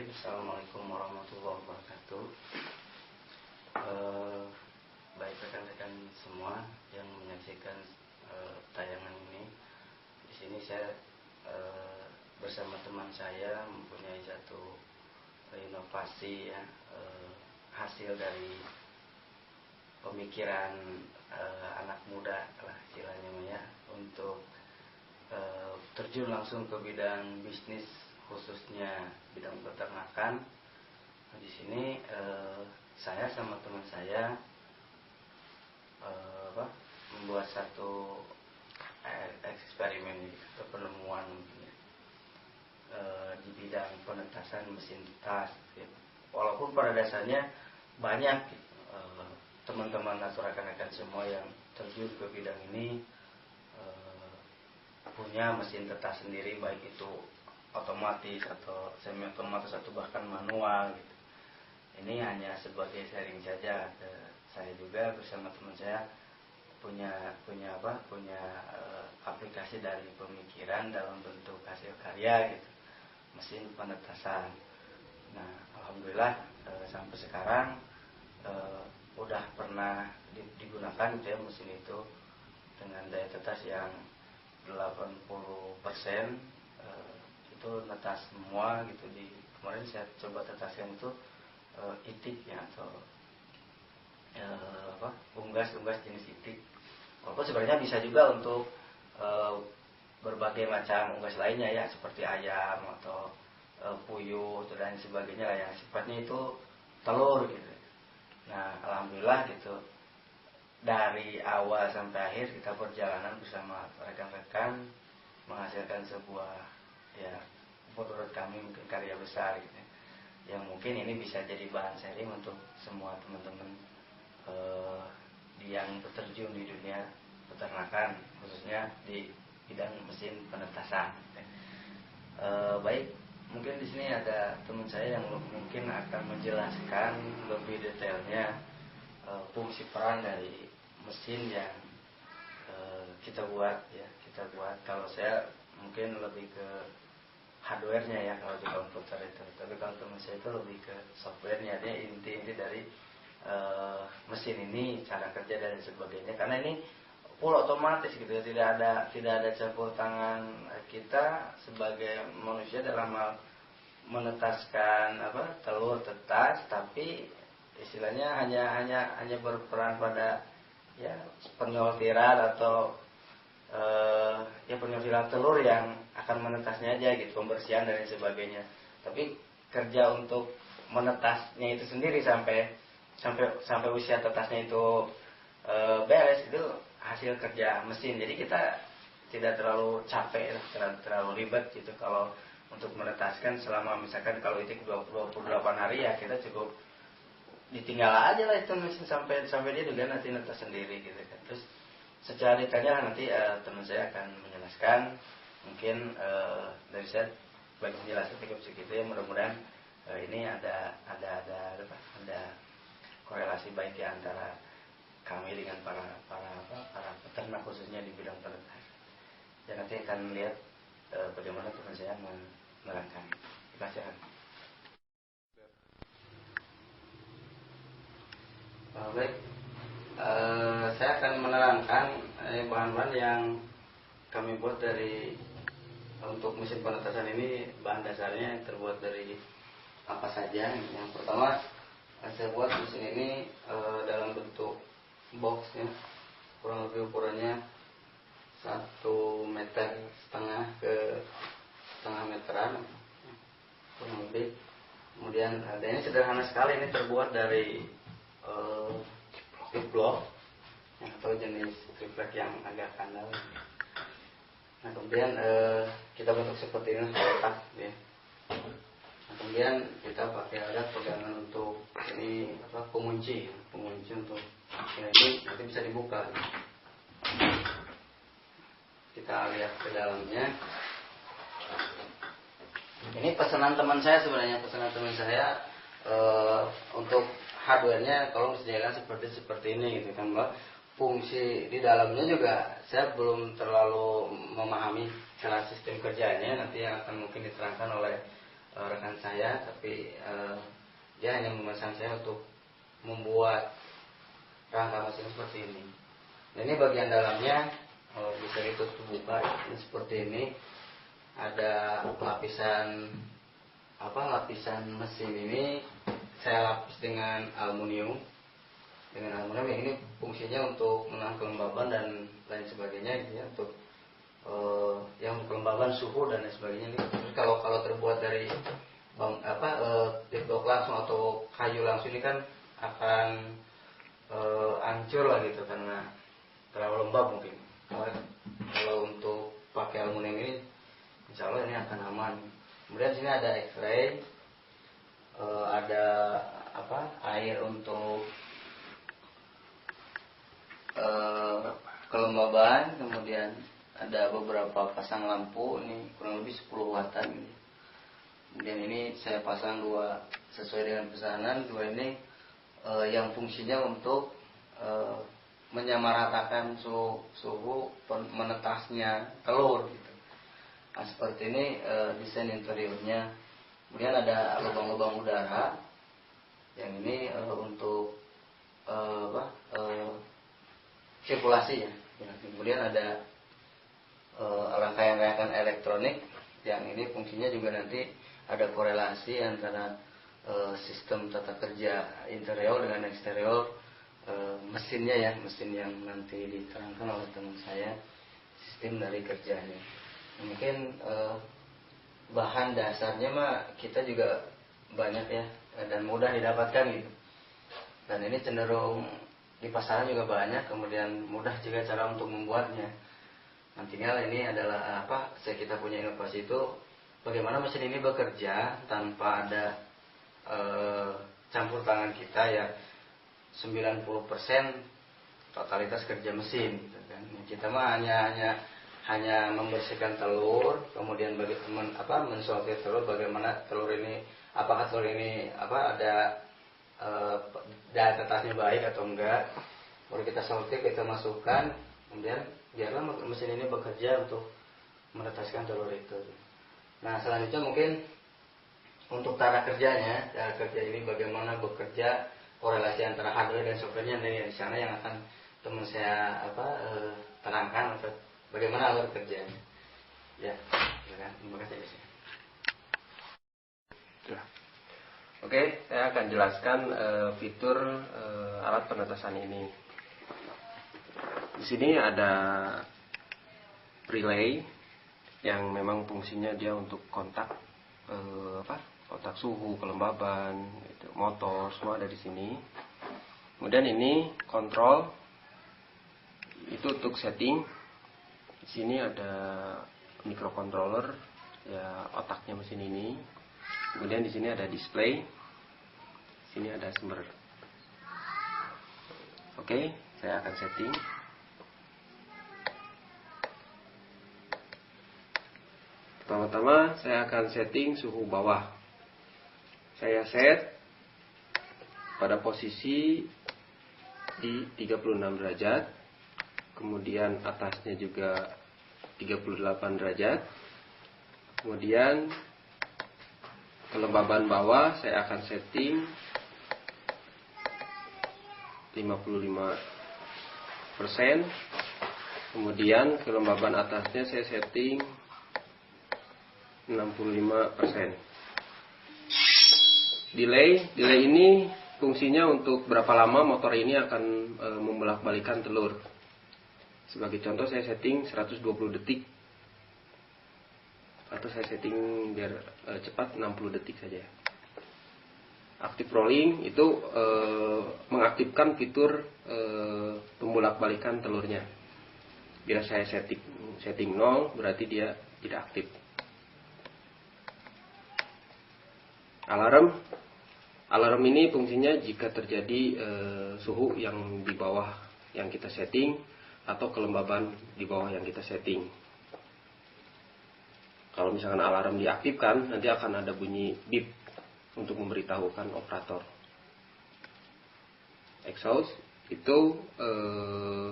Assalamualaikum warahmatullahi wabarakatuh. Baik rekan-rekan semua yang menyaksikan tayangan ini. Di sini saya bersama teman saya mempunyai satu inovasi ya, hasil dari pemikiran anak muda lah istilahnya ya, untuk terjun langsung ke bidang bisnis, khususnya bidang peternakan. Di sini saya sama teman saya membuat satu eksperimen atau penemuan di bidang penetasan mesin tetas. Walaupun pada dasarnya banyak teman-teman atau rekan-rekan semua yang terjun ke bidang ini punya mesin tetas sendiri, baik itu otomatis atau semi otomatis atau bahkan manual gitu. Ini hanya sebagai sharing saja. Saya juga bersama teman saya punya aplikasi dari pemikiran dalam bentuk hasil karya gitu, mesin penetasan. Nah, alhamdulillah sampai sekarang udah pernah digunakan gitu ya, mesin itu dengan daya tetas yang 80%, itu netas semua gitu. Di kemarin saya coba tetaskan itu itik ya, atau unggas jenis itik. Walaupun sebenarnya bisa juga untuk berbagai macam unggas lainnya ya, seperti ayam atau puyuh dan sebagainya lah, yang sifatnya itu telur gitu. Nah, alhamdulillah gitu, dari awal sampai akhir kita perjalanan bersama rekan-rekan menghasilkan sebuah, ya menurut kami mungkin karya besar gitu, yang mungkin ini bisa jadi bahan sharing untuk semua teman-teman yang terjun di dunia peternakan, khususnya di bidang mesin penetasan. Baik, mungkin di sini ada teman saya yang mungkin akan menjelaskan lebih detailnya fungsi peran dari mesin yang kita buat. Kalau saya mungkin lebih ke hardware-nya ya, kalau di komputer itu. Tapi kalau teman saya itu lebih ke software-nya, dia inti dari mesin ini, cara kerja dan sebagainya. Karena ini full otomatis gitu ya, tidak ada campur tangan kita sebagai manusia dalam hal menetaskan telur tetas, tapi istilahnya hanya berperan pada ya penyortiran atau penyortiran telur yang akan menetasnya aja gitu, pembersihan dan sebagainya. Tapi kerja untuk menetasnya itu sendiri sampai usia tetasnya itu beres, itu hasil kerja mesin. Jadi kita tidak terlalu capek, terlalu ribet gitu kalau untuk menetaskan. Selama misalkan kalau itu 28 hari ya, kita cukup ditinggal aja lah itu mesin sampai dia juga nanti netas sendiri gitu kan. Terus secara detailnya nanti teman saya akan menjelaskan. Mungkin dari saya bagi penjelasan cukup segitu ya. Mudah-mudahan ini ada korelasi baik ya antara kami dengan para peternak, khususnya di bidang peternak. Dan nanti akan melihat bagaimana teman saya menerangkan. Terima kasih. Baik, saya akan menerangkan bahan-bahan yang kami buat dari untuk mesin penetasan ini. Bahan dasarnya terbuat dari apa saja. Yang pertama, saya buat mesin ini dalam bentuk box ya, kurang lebih ukurannya 1,5 meter ke setengah meteran kurang lebih. Kemudian ini sederhana sekali, ini terbuat dari triplek atau jenis triplek yang agak kandal. Nah, kemudian kita bentuk seperti ini kotak ya. Nah, kemudian kita pakai alat pegangan untuk ini pengunci untuk ini nanti bisa dibuka. Kita lihat ke dalamnya. Ini pesanan teman saya sebenarnya, untuk hardware-nya tolong disediakan seperti ini gitu kan, Mbak. Fungsi di dalamnya juga saya belum terlalu memahami cara sistem kerjanya, nanti yang akan mungkin diterangkan oleh rekan saya, tapi dia hanya memesan saya untuk membuat rangka mesin seperti ini. Nah, ini bagian dalamnya bisa ditutup buka seperti ini. Ada lapisan mesin ini saya lapis dengan aluminium. Yang ini fungsinya untuk menahan kelembaban dan lain sebagainya, gitu ya, untuk yang kelembaban suhu dan lain sebagainya. Ini kalau terbuat dari tip langsung atau kayu langsung ini kan akan hancur lah gitu karena terlalu lembab mungkin. Kalau untuk pakai aluminium ini, insya Allah ini akan aman. Kemudian sini ada X-ray, ada air untuk kelembaban, kemudian ada beberapa pasang lampu, ini kurang lebih 10 watan. Kemudian ini saya pasang 2 sesuai dengan pesanan, 2 ini yang fungsinya untuk menyamaratakan suhu menetasnya telur gitu. Nah, seperti ini desain interiornya. Kemudian ada lubang-lubang udara yang ini untuk sirkulasi ya. Kemudian ada rangkaian elektronik yang ini fungsinya juga nanti ada korelasi antara sistem tata kerja interior dengan eksterior mesinnya ya, mesin yang nanti diterangkan oleh teman saya, sistem dari kerjanya. Mungkin bahan dasarnya mah kita juga banyak ya dan mudah didapatkan gitu. Dan ini cenderung di pasaran juga banyak, kemudian mudah juga cara untuk membuatnya. Nah, tinggal ini adalah kita punya inovasi itu bagaimana mesin ini bekerja tanpa ada campur tangan kita ya. 90% totalitas kerja mesin gitu kan. Kita mah hanya membersihkan telur, kemudian mensortir telur, bagaimana telur ini, apakah telur ini ada daya tetasnya baik atau enggak, baru kita sortir, kita masukkan, kemudian biarlah mesin ini bekerja untuk menetaskan telur itu. Nah, selanjutnya mungkin untuk cara kerja ini bagaimana bekerja, korelasi antara hardware dan softwarenya dari sana yang akan teman saya terangkan atau bagaimana alur kerjanya. Ya, terima kasih. Oke, saya akan jelaskan fitur alat penetasan ini. Di sini ada relay yang memang fungsinya dia untuk kontak kontak suhu, kelembaban, motor, semua ada di sini. Kemudian ini kontrol, itu untuk setting. Di sini ada microcontroller, ya otaknya mesin ini. Kemudian di sini ada display. Di sini ada sumber. Oke, saya akan setting. Pertama-tama saya akan setting suhu bawah. Saya set pada posisi di 36 derajat. Kemudian atasnya juga 38 derajat. Kemudian kelembaban bawah saya akan setting 55%. Kemudian kelembaban atasnya saya setting 65%. Delay ini fungsinya untuk berapa lama motor ini akan membolak-balikan telur. Sebagai contoh saya setting 120 detik. Atau saya setting biar cepat 60 detik saja. Active rolling itu mengaktifkan fitur pembolak-balikan telurnya. Bila saya setting 0 berarti dia tidak aktif. Alarm ini fungsinya jika terjadi suhu yang di bawah yang kita setting atau kelembaban di bawah yang kita setting. Kalau misalkan alarm diaktifkan, nanti akan ada bunyi beep untuk memberitahukan operator. Exhaust itu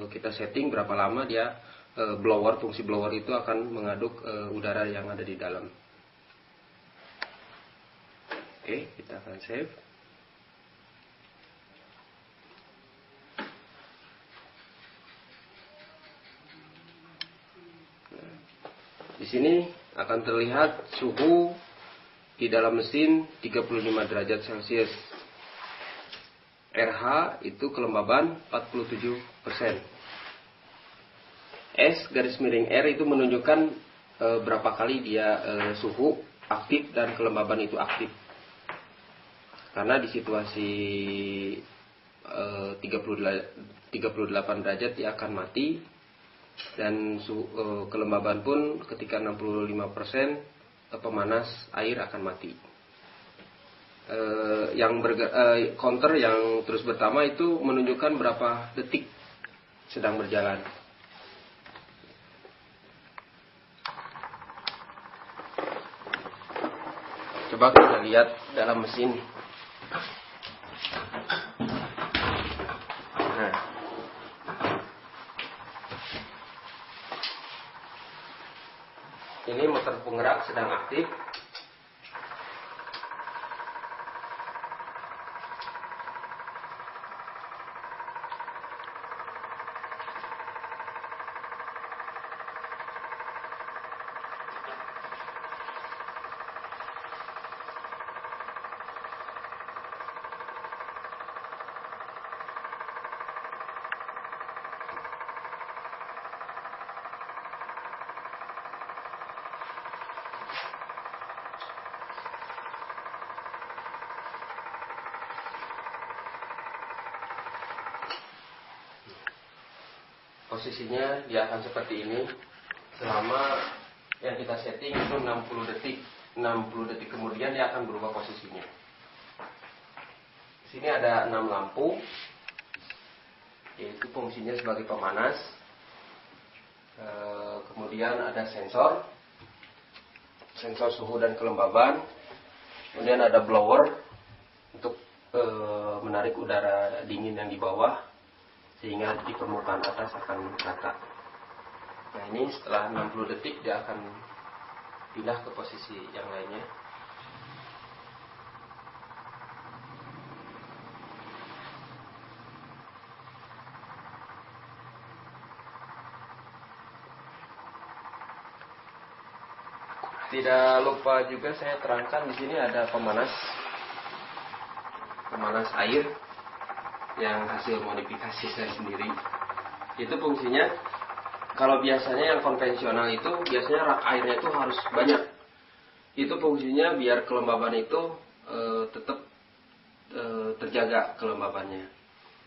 kita setting berapa lama dia fungsi blower itu akan mengaduk udara yang ada di dalam. Oke, kita akan save. Di sini akan terlihat suhu di dalam mesin 35 derajat Celcius. RH itu kelembaban 47%. S garis miring R itu menunjukkan berapa kali dia suhu aktif dan kelembaban itu aktif. Karena di situasi 38 derajat dia akan mati, dan kelembaban pun ketika 65% pemanas air akan mati. Counter yang terus pertama itu menunjukkan berapa detik sedang berjalan. Coba kita lihat dalam mesin. Nah, ini motor penggerak sedang aktif. Posisinya dia akan seperti ini selama yang kita setting itu 60 detik. 60 detik kemudian dia akan berubah posisinya. Di sini ada 6 lampu, yaitu fungsinya sebagai pemanas. Kemudian ada sensor suhu dan kelembaban. Kemudian ada blower untuk menarik udara dingin yang di bawah, sehingga di permukaan atas akan rata. Nah, ini setelah 60 detik dia akan pindah ke posisi yang lainnya. Tidak lupa juga saya terangkan di sini ada pemanas air yang hasil modifikasi saya sendiri. Itu fungsinya, kalau biasanya yang konvensional itu biasanya rak airnya itu harus banyak. Itu fungsinya biar kelembaban itu tetap terjaga kelembabannya.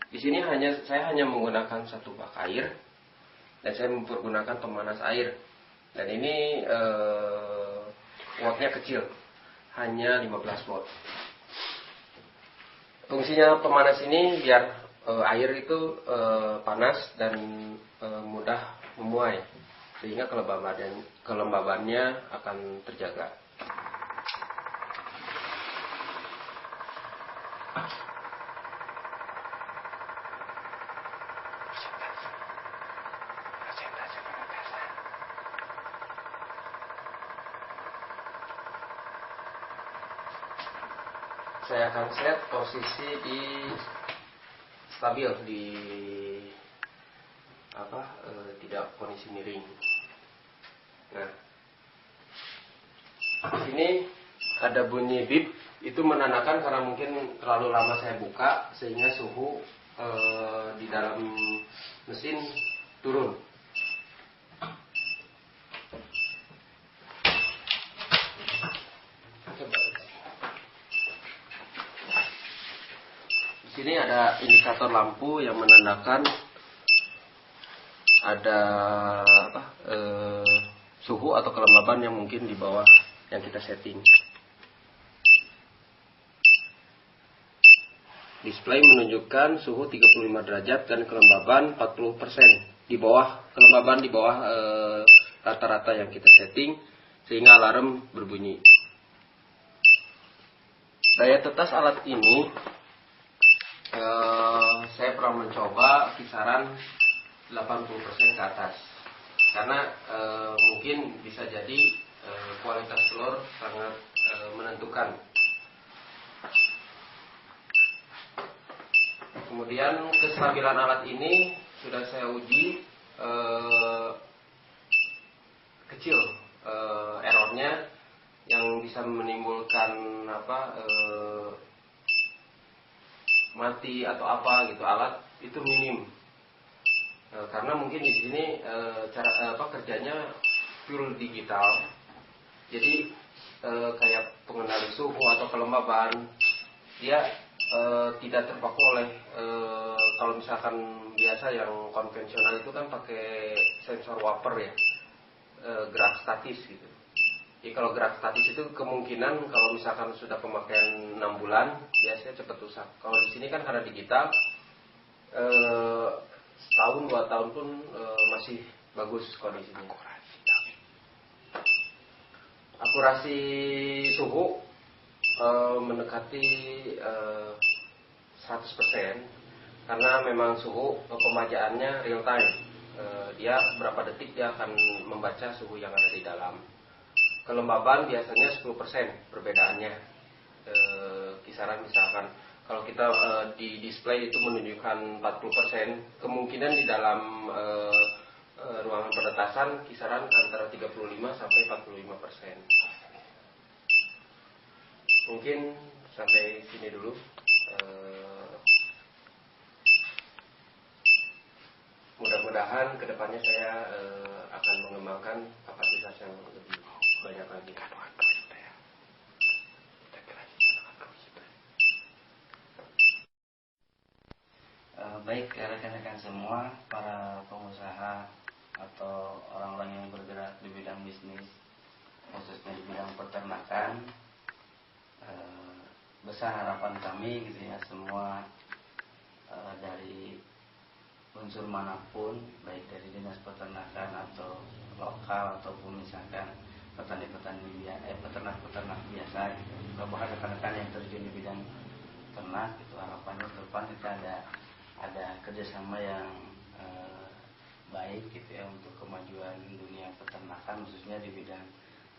Di sini saya hanya menggunakan satu bak air dan saya mempergunakan pemanas air. Dan ini wattnya kecil, hanya 15 watt. Fungsinya pemanas ini biar air itu panas dan mudah memuai, sehingga kelembabannya akan terjaga. Saya akan set posisi di stabil, di tidak kondisi miring. Nah, di sini ada bunyi bip, itu menandakan karena mungkin terlalu lama saya buka sehingga suhu di dalam mesin turun. Di sini ada indikator lampu yang menandakan ada suhu atau kelembaban yang mungkin di bawah yang kita setting. Display menunjukkan suhu 35 derajat dan kelembaban 40%. Di bawah kelembaban di bawah rata-rata yang kita setting, sehingga alarm berbunyi. Daya tetas alat ini saya pernah mencoba kisaran 80% ke atas, karena mungkin bisa jadi kualitas telur sangat menentukan. Kemudian kestabilan alat ini sudah saya uji, kecil errornya, yang bisa menimbulkan mati atau apa gitu alat itu minim. Karena mungkin di sini kerjanya full digital, jadi kayak pengendali suhu atau kelembaban dia tidak terpaku oleh kalau misalkan biasa yang konvensional itu kan pakai sensor waper ya, gerak statis gitu. Jadi kalau gerak statis itu kemungkinan kalau misalkan sudah pemakaian 6 bulan biasanya cepat rusak. Kalau di sini kan karena digital, setahun 2 tahun pun masih bagus kondisinya. Akurasi suhu mendekati 100%, karena memang suhu pembacaannya real time. Dia berapa detik dia akan membaca suhu yang ada di dalam. Kelembaban biasanya 10% perbedaannya. Kisaran misalkan kalau kita di display itu menunjukkan 40%, kemungkinan di dalam ruangan penetasan kisaran antara 35 sampai 45%. Mungkin sampai sini dulu. Mudah-mudahan kedepannya saya akan mengembangkan kapasitas yang lebih banyak lagi. Baik rekan-rekan semua, para pengusaha atau orang-orang yang bergerak di bidang bisnis, khususnya di bidang peternakan, besar harapan kami gitu ya, semua dari unsur manapun, baik dari dinas peternakan atau lokal ataupun misalkan peternak biasa gitu. Bahkan rekan-rekan yang terjun di bidang ternak itu harapannya ke depan kita ada kerjasama yang baik gitu ya untuk kemajuan dunia peternakan, khususnya di bidang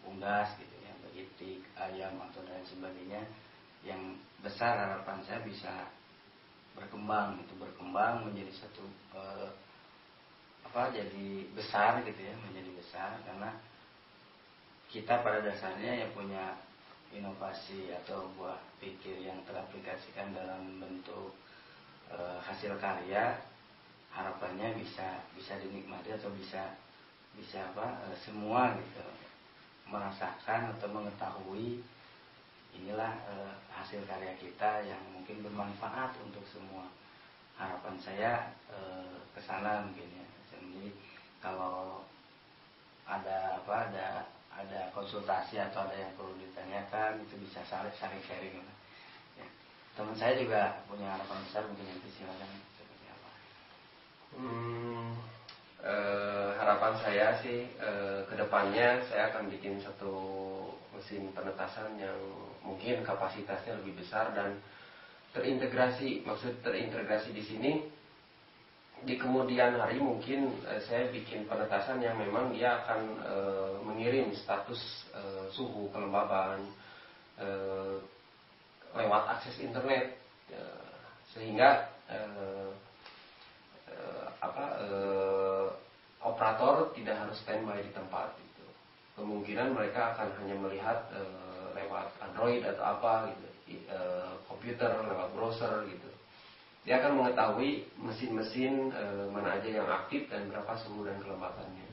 unggas gitu ya, itik, ayam atau dan sebagainya, yang besar harapan saya bisa berkembang menjadi satu jadi besar gitu ya, menjadi besar, karena kita pada dasarnya yang punya inovasi atau buah pikir yang teraplikasikan dalam bentuk hasil karya, harapannya bisa dinikmati atau bisa semua gitu merasakan atau mengetahui inilah hasil karya kita yang mungkin bermanfaat untuk semua. Harapan saya kesana mungkin ya. Jadi kalau ada konsultasi atau ada yang perlu ditanyakan, itu bisa saling sharing. Ya. Teman saya juga punya harapan besar, mungkin nanti silakan seperti apa. Harapan saya sih kedepannya saya akan bikin satu mesin penetasan yang mungkin kapasitasnya lebih besar dan terintegrasi. Maksud terintegrasi di sini, di kemudian hari mungkin saya bikin penetasan yang memang dia akan mengirim status suhu, kelembaban lewat akses internet, sehingga operator tidak harus standby di tempat gitu. Kemungkinan mereka akan hanya melihat lewat Android atau apa gitu, komputer, lewat browser gitu. Dia akan mengetahui mesin-mesin mana aja yang aktif dan berapa suhu dan kelembabannya.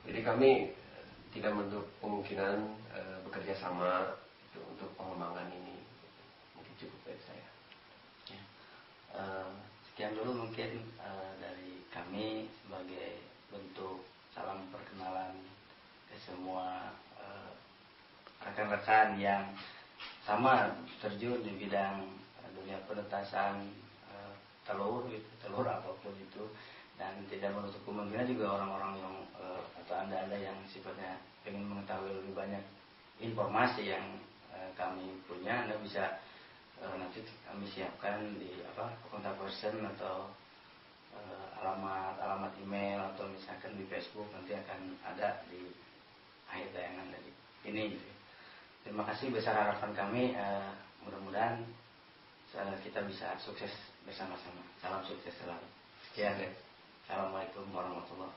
Jadi kami tidak menutup kemungkinan bekerja sama gitu, untuk pengembangan ini. Mungkin cukup dari saya. Ya. Sekian dulu mungkin dari kami sebagai bentuk salam perkenalan ke semua rekan-rekan yang sama terjun di bidang dunia penetasan telur apapun itu, dan tidak menutup kemungkinan juga orang-orang yang atau anda yang sifatnya ingin mengetahui lebih banyak informasi yang kami punya, Anda bisa nanti kami siapkan di kontak person atau alamat email atau misalkan di Facebook, nanti akan ada di akhir tayangan dari ini gitu. Terima kasih besar harapan kami, mudah-mudahan kita bisa sukses bersama-sama. Salam sukses selalu. Sekian. Assalamualaikum warahmatullahi wabarakatuh.